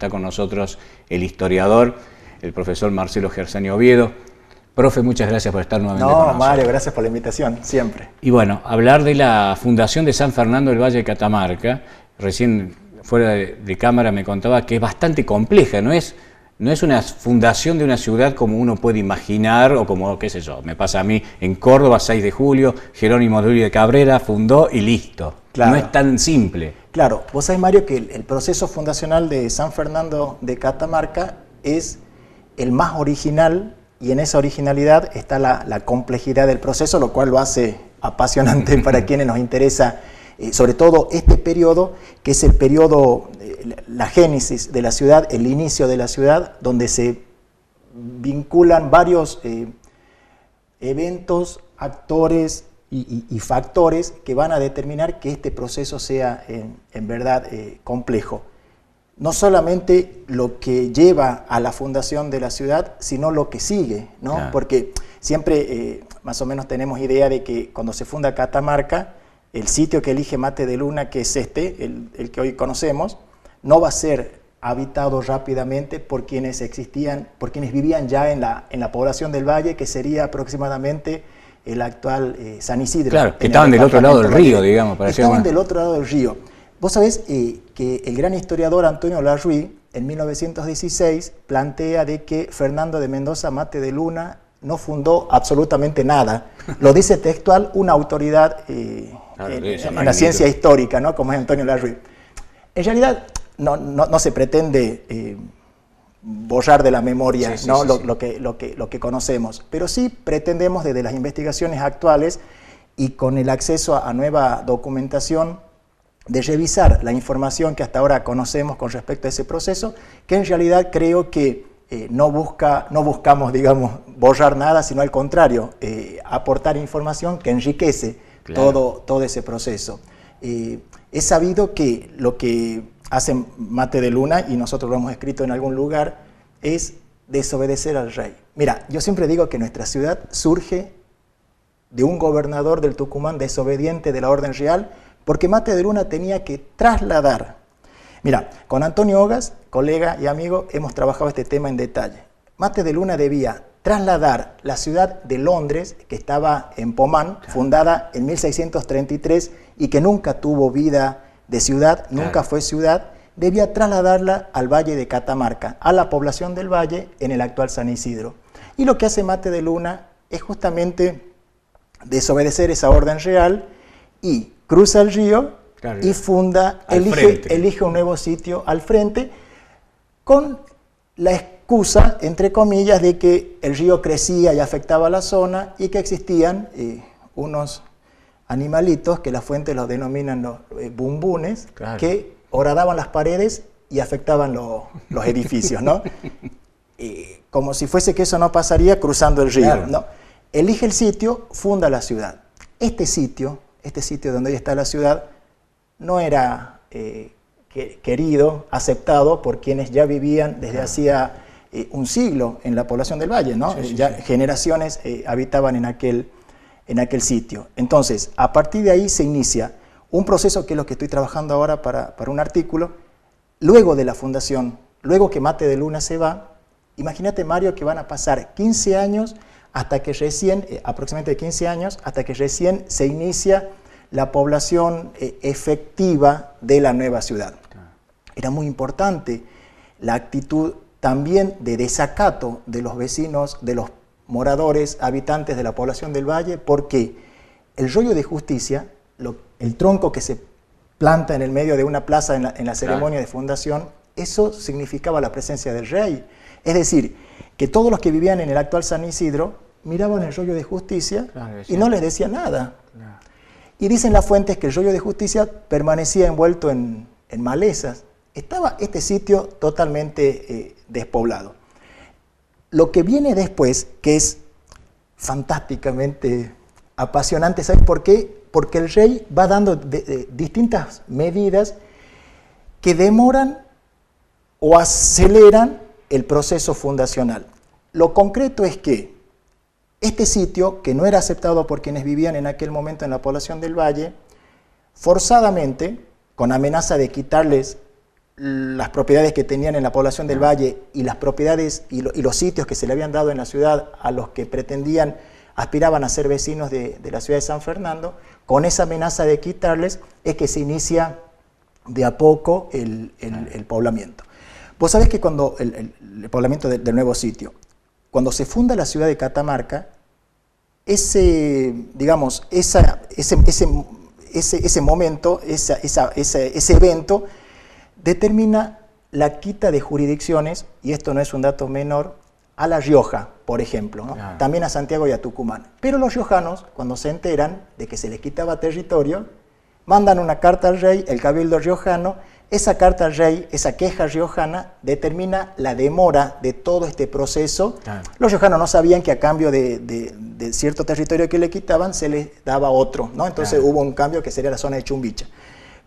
está con nosotros el historiador, el profesor Marcelo Gersani Oviedo. Profe, muchas gracias por estar nuevamente con nosotros. No, Mario, gracias por la invitación, siempre. Y bueno, hablar de la fundación de San Fernando del Valle de Catamarca, recién fuera de cámara me contaba que es bastante compleja, no es una fundación de una ciudad como uno puede imaginar, o como, qué sé yo, me pasa a mí, en Córdoba, 6 de julio, Jerónimo de Ulloa de Cabrera fundó y listo. Claro. No es tan simple. Claro, vos sabés, Mario, que el proceso fundacional de San Fernando de Catamarca es el más original, y en esa originalidad está la complejidad del proceso, lo cual lo hace apasionante para quienes nos interesa, sobre todo este periodo, que es el periodo, la génesis de la ciudad, el inicio de la ciudad, donde se vinculan varios eventos, actores y factores que van a determinar que este proceso sea en verdad complejo. No solamente lo que lleva a la fundación de la ciudad, sino lo que sigue, ¿no? Claro. Porque siempre más o menos tenemos idea de que cuando se funda Catamarca, el sitio que elige Mate de Luna, que es el que hoy conocemos, no va a ser habitado rápidamente por quienes vivían ya en la población del valle, que sería aproximadamente el actual San Isidro. Claro, que estaban del otro lado del río, digamos. Estaban del otro lado del río. Vos sabés que el gran historiador Antonio Larruy, en 1916, plantea de que Fernando de Mendoza Mate de Luna no fundó absolutamente nada. Lo dice textual una autoridad en la ciencia histórica, ¿no? Como es Antonio Larruy. En realidad no se pretende borrar de la memoria, sí, ¿no? Sí. Lo que conocemos, pero sí pretendemos desde las investigaciones actuales y con el acceso a nueva documentación de revisar la información que hasta ahora conocemos con respecto a ese proceso, que en realidad creo que no buscamos, digamos, borrar nada, sino al contrario, aportar información que enriquece, claro, todo ese proceso. Es sabido que lo que hace Mate de Luna, y nosotros lo hemos escrito en algún lugar, es desobedecer al rey. Mira, yo siempre digo que nuestra ciudad surge de un gobernador del Tucumán desobediente de la orden real, porque Mate de Luna tenía que trasladar. Mira, con Antonio Ogas, colega y amigo, hemos trabajado este tema en detalle. Mate de Luna debía trasladar la ciudad de Londres, que estaba en Pomán, fundada en 1633 y que nunca tuvo vida de ciudad, nunca fue ciudad, debía trasladarla al Valle de Catamarca, a la población del Valle en el actual San Isidro. Y lo que hace Mate de Luna es justamente desobedecer esa orden real y cruza el río, claro, y funda, elige un nuevo sitio al frente, con la excusa, entre comillas, de que el río crecía y afectaba la zona y que existían unos animalitos que la fuente los denominan los bumbunes, claro, que horadaban las paredes y afectaban los edificios, ¿no? Como si fuese que eso no pasaría cruzando el río, claro, ¿no? Elige el sitio, funda la ciudad. Este sitio donde hoy está la ciudad, no era querido, aceptado por quienes ya vivían desde hacía un siglo en la población del Valle, ¿no? Sí, ya generaciones habitaban en aquel sitio. Entonces, a partir de ahí se inicia un proceso que es lo que estoy trabajando ahora para un artículo. Luego de la fundación, luego que Mate de Luna se va, imagínate, Mario, que van a pasar 15 años hasta que recién, aproximadamente 15 años, hasta que recién se inicia la población efectiva de la nueva ciudad. Era muy importante la actitud también de desacato de los vecinos, de los moradores, habitantes de la población del Valle, porque el rollo de justicia, el tronco que se planta en el medio de una plaza en la ceremonia de fundación, eso significaba la presencia del rey. Es decir, que todos los que vivían en el actual San Isidro miraban el rollo de justicia, claro, y no les decía nada. Claro. Y dicen las fuentes que el rollo de justicia permanecía envuelto en malezas. Estaba este sitio totalmente despoblado. Lo que viene después, que es fantásticamente apasionante, ¿sabes por qué? Porque el rey va dando distintas medidas que demoran o aceleran el proceso fundacional. Lo concreto es que este sitio, que no era aceptado por quienes vivían en aquel momento en la población del Valle, forzadamente, con amenaza de quitarles las propiedades que tenían en la población del valle y las propiedades y los sitios que se le habían dado en la ciudad a los que aspiraban a ser vecinos de la ciudad de San Fernando, con esa amenaza de quitarles, es que se inicia de a poco el poblamiento. Vos sabés que cuando el poblamiento del nuevo sitio, cuando se funda la ciudad de Catamarca, ese momento, ese evento, determina la quita de jurisdicciones, y esto no es un dato menor, a La Rioja, por ejemplo, ¿no? También a Santiago y a Tucumán. Pero los riojanos, cuando se enteran de que se les quitaba territorio, mandan una carta al rey, el cabildo riojano. Esa carta al rey, esa queja riojana, determina la demora de todo este proceso. Los riojanos no sabían que a cambio de cierto territorio que le quitaban, se les daba otro, ¿no? Entonces hubo un cambio que sería la zona de Chumbicha.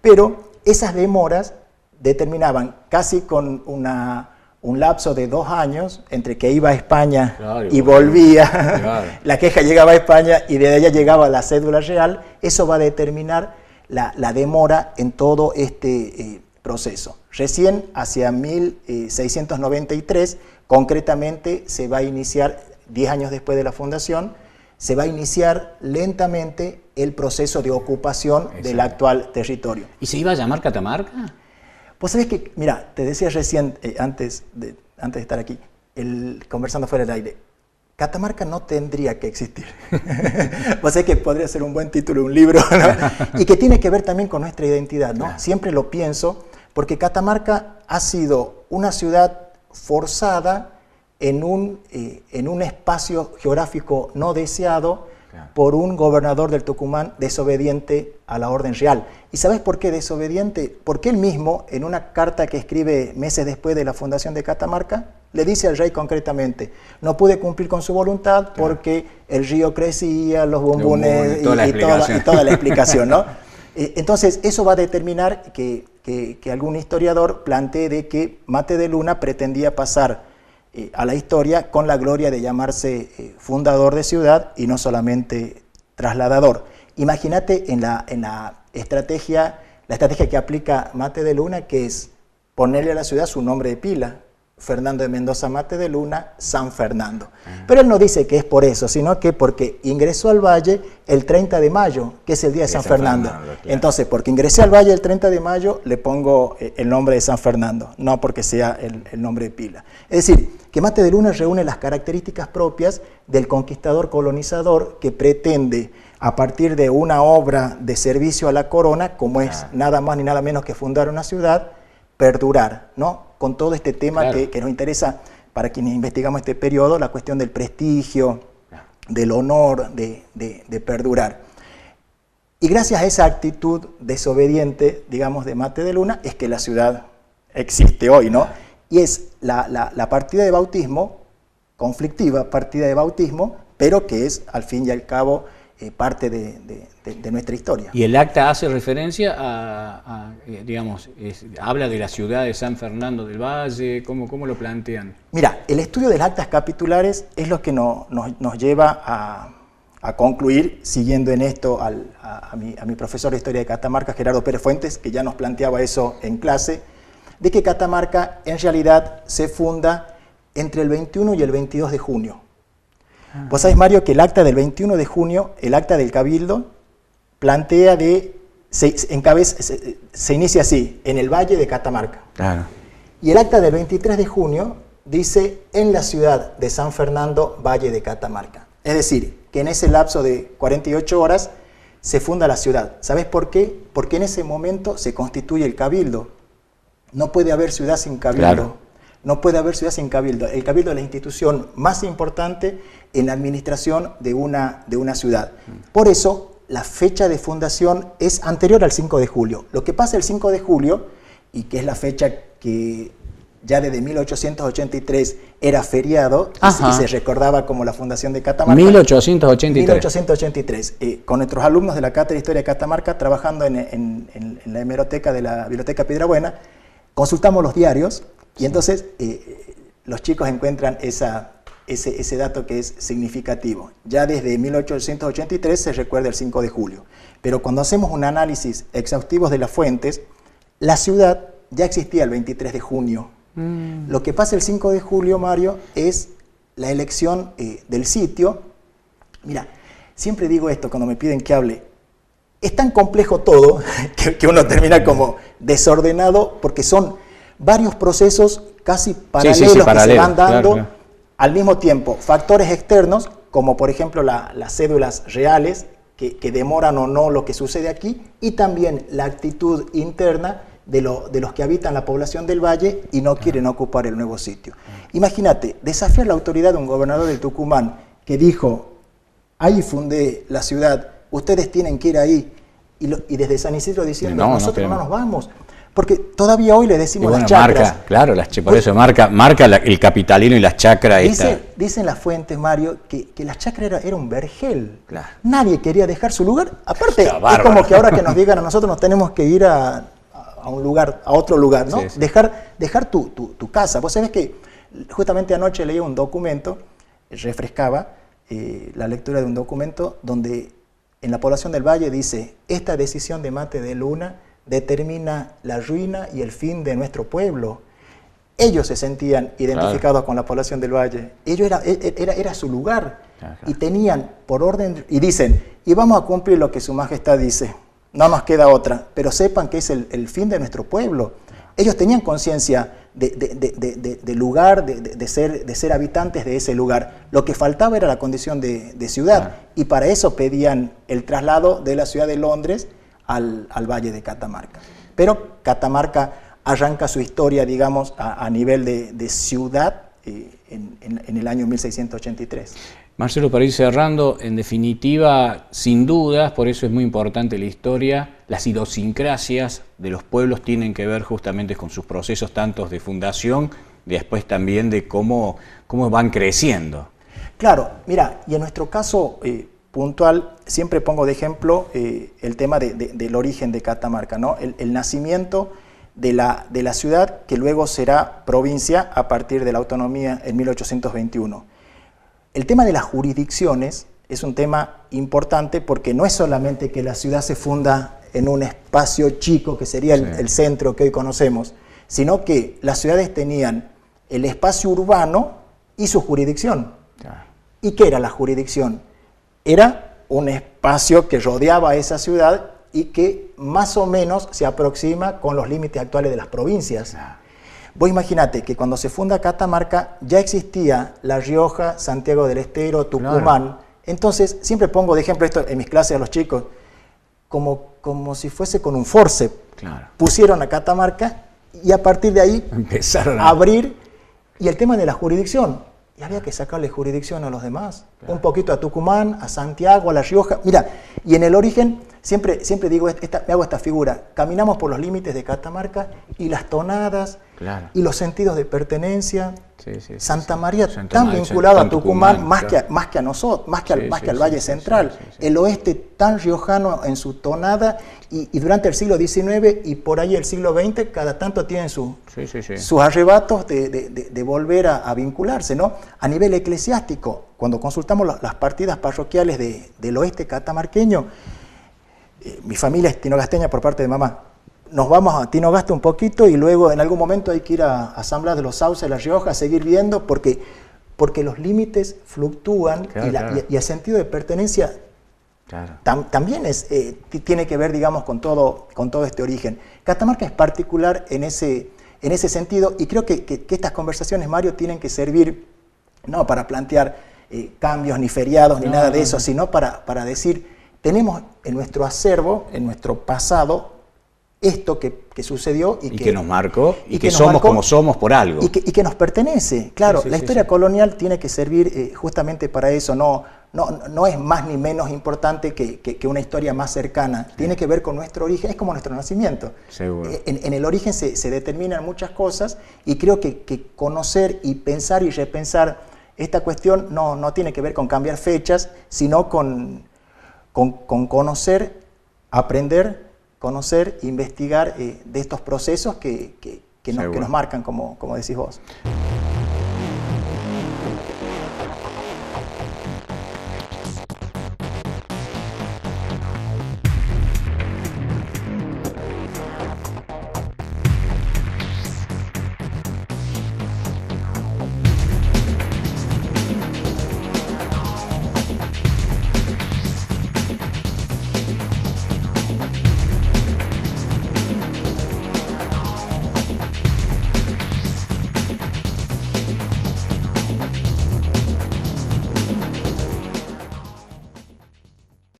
Pero esas demoras determinaban casi con un lapso de 2 años entre que iba a España y volvía, la queja llegaba a España y de allá llegaba la cédula real. Eso va a determinar la demora en todo este proceso. Recién hacia 1693, concretamente, se va a iniciar, 10 años después de la fundación, se va a iniciar lentamente el proceso de ocupación del actual territorio. ¿Y se iba a llamar Catamarca? Vos sabés que, mira, te decía recién, antes de estar aquí, conversando fuera del aire, Catamarca no tendría que existir. Vos sabés que podría ser un buen título de un libro, ¿no? Y que tiene que ver también con nuestra identidad, ¿no? Siempre lo pienso, porque Catamarca ha sido una ciudad forzada en un espacio geográfico no deseado, por un gobernador del Tucumán desobediente a la orden real. ¿Y sabes por qué desobediente? Porque él mismo, en una carta que escribe meses después de la fundación de Catamarca, le dice al rey concretamente: no pude cumplir con su voluntad porque el río crecía, los bombones y toda la explicación, ¿no? Entonces, eso va a determinar que algún historiador plantee de que Mate de Luna pretendía pasar a la historia con la gloria de llamarse fundador de ciudad y no solamente trasladador. Imagínate en la estrategia que aplica Mate de Luna, que es ponerle a la ciudad su nombre de pila: Fernando de Mendoza Mate de Luna, San Fernando. Pero él no dice que es por eso, sino que porque ingresó al valle el 30 de mayo, que es el día de San Fernando. Claro. Entonces, porque ingresé al valle el 30 de mayo, le pongo el nombre de San Fernando, no porque sea el nombre de pila. Es decir, que Mate de Luna reúne las características propias del conquistador colonizador que pretende, a partir de una obra de servicio a la corona, como es nada más ni nada menos que fundar una ciudad, perdurar, ¿no? Con todo este tema que nos interesa para quienes investigamos este periodo, la cuestión del prestigio, del honor, de perdurar. Y gracias a esa actitud desobediente, digamos, de Mate de Luna, es que la ciudad existe hoy, ¿no? Y es la partida de bautismo, conflictiva partida de bautismo, pero que es, al fin y al cabo, parte de nuestra historia. Y el acta hace referencia digamos, habla de la ciudad de San Fernando del Valle. ¿Cómo lo plantean? Mira, el estudio de las actas capitulares es lo que nos lleva a concluir, siguiendo en esto a mi profesor de Historia de Catamarca, Gerardo Pérez Fuentes, que ya nos planteaba eso en clase, de que Catamarca en realidad se funda entre el 21 y el 22 de junio. Vos sabés, Mario, que el acta del 21 de junio, el acta del Cabildo, plantea se inicia así: en el Valle de Catamarca. Claro. Y el acta del 23 de junio dice: en la ciudad de San Fernando, Valle de Catamarca. Es decir, que en ese lapso de 48 horas se funda la ciudad. ¿Sabés por qué? Porque en ese momento se constituye el Cabildo. No puede haber ciudad sin Cabildo. Claro. No puede haber ciudad sin Cabildo. El Cabildo es la institución más importante en la administración de una ciudad. Por eso, la fecha de fundación es anterior al 5 de julio. Lo que pasa el 5 de julio, y que es la fecha que ya desde 1883 era feriado, y se recordaba como la fundación de Catamarca. 1883. Con nuestros alumnos de la Cátedra de Historia de Catamarca, trabajando en la hemeroteca de la Biblioteca Piedrabuena, consultamos los diarios. Y entonces los chicos encuentran ese dato que es significativo. Ya desde 1883 se recuerda el 5 de julio. Pero cuando hacemos un análisis exhaustivo de las fuentes, la ciudad ya existía el 23 de junio. Lo que pasa el 5 de julio, Mario, es la elección del sitio. Mira, siempre digo esto cuando me piden que hable. Es tan complejo todo que uno termina como desordenado porque son varios procesos casi paralelos, que se van dando claro. Al mismo tiempo. Factores externos, como por ejemplo las cédulas reales, que demoran o no lo que sucede aquí, y también la actitud interna de los que habitan la población del valle y no quieren ocupar el nuevo sitio. Imagínate, desafiar la autoridad de un gobernador del Tucumán que dijo, ahí fundé la ciudad, ustedes tienen que ir ahí, y desde San Isidro diciendo, nosotros no nos vamos. Porque todavía hoy le decimos bueno, las chacras. Marca, claro, por eso marca el capitalino y las chacras. Dicen las fuentes, Mario, que las chacras era un vergel. Claro. Nadie quería dejar su lugar. Aparte, es como que ahora que nos digan a nosotros nos tenemos que ir a un lugar, a otro lugar, ¿no? Sí, sí. Dejar tu casa. Vos sabés que justamente anoche leí un documento, refrescaba la lectura de un documento donde en la población del Valle dice, esta decisión de Mate de Luna determina la ruina y el fin de nuestro pueblo. Ellos se sentían identificados con la población del Valle. Ellos era su lugar. Y tenían por orden, y dicen, y vamos a cumplir lo que su majestad dice. No nos queda otra, pero sepan que es el fin de nuestro pueblo. Ellos tenían conciencia de lugar, de ser habitantes de ese lugar. Lo que faltaba era la condición de ciudad. Y para eso pedían el traslado de la ciudad de Londres al Valle de Catamarca. Pero Catamarca arranca su historia, digamos, a nivel de ciudad en el año 1683. Marcelo, para ir cerrando, en definitiva, sin dudas, por eso es muy importante la historia, las idiosincrasias de los pueblos tienen que ver justamente con sus procesos tanto de fundación, después también de cómo van creciendo. Claro, mira, y en nuestro caso puntual, siempre pongo de ejemplo el tema del origen de Catamarca, ¿no? El nacimiento de la ciudad que luego será provincia a partir de la autonomía en 1821. El tema de las jurisdicciones es un tema importante porque no es solamente que la ciudad se funda en un espacio chico que sería el centro que hoy conocemos, sino que las ciudades tenían el espacio urbano y su jurisdicción. ¿Y qué era la jurisdicción? Era un espacio que rodeaba a esa ciudad y que más o menos se aproxima con los límites actuales de las provincias. Vos imaginate que cuando se funda Catamarca ya existía La Rioja, Santiago del Estero, Tucumán. Claro. Entonces, siempre pongo de ejemplo esto en mis clases a los chicos, como si fuese con un forceps. Claro. Pusieron a Catamarca y a partir de ahí empezaron a abrir. Y el tema de la jurisdicción. Y había que sacarle jurisdicción a los demás. Claro. Un poquito a Tucumán, a Santiago, a La Rioja. Mira, y en el origen, siempre digo, me hago esta figura. Caminamos por los límites de Catamarca y las tonadas y los sentidos de pertenencia. Santa María tan vinculado a Tucumán, más que a nosotros, más que al Valle Central. El oeste tan riojano en su tonada y durante el siglo XIX y por ahí el siglo XX, cada tanto tienen sus arrebatos de volver a vincularse, ¿no? A nivel eclesiástico, cuando consultamos las partidas parroquiales del oeste catamarqueño, mi familia es tinogasteña por parte de mamá. Nos vamos a Tinogasta un poquito y luego en algún momento hay que ir a Asamblea de los Sauces, La Rioja, a seguir viendo porque los límites fluctúan y el sentido de pertenencia también tiene que ver, digamos, con todo este origen. Catamarca es particular en ese sentido y creo que estas conversaciones, Mario, tienen que servir no para plantear cambios ni feriados ni nada de eso, sino para decir, tenemos en nuestro acervo, en nuestro pasado, esto que sucedió y que nos marcó y que somos como somos por algo. Y que nos pertenece. Claro, la historia colonial tiene que servir justamente para eso. No es más ni menos importante que una historia más cercana. Tiene que ver con nuestro origen, es como nuestro nacimiento. Seguro. En el origen se determinan muchas cosas y creo que conocer y pensar y repensar esta cuestión no tiene que ver con cambiar fechas, sino con conocer, aprender, conocer, investigar de estos procesos que nos marcan, como decís vos.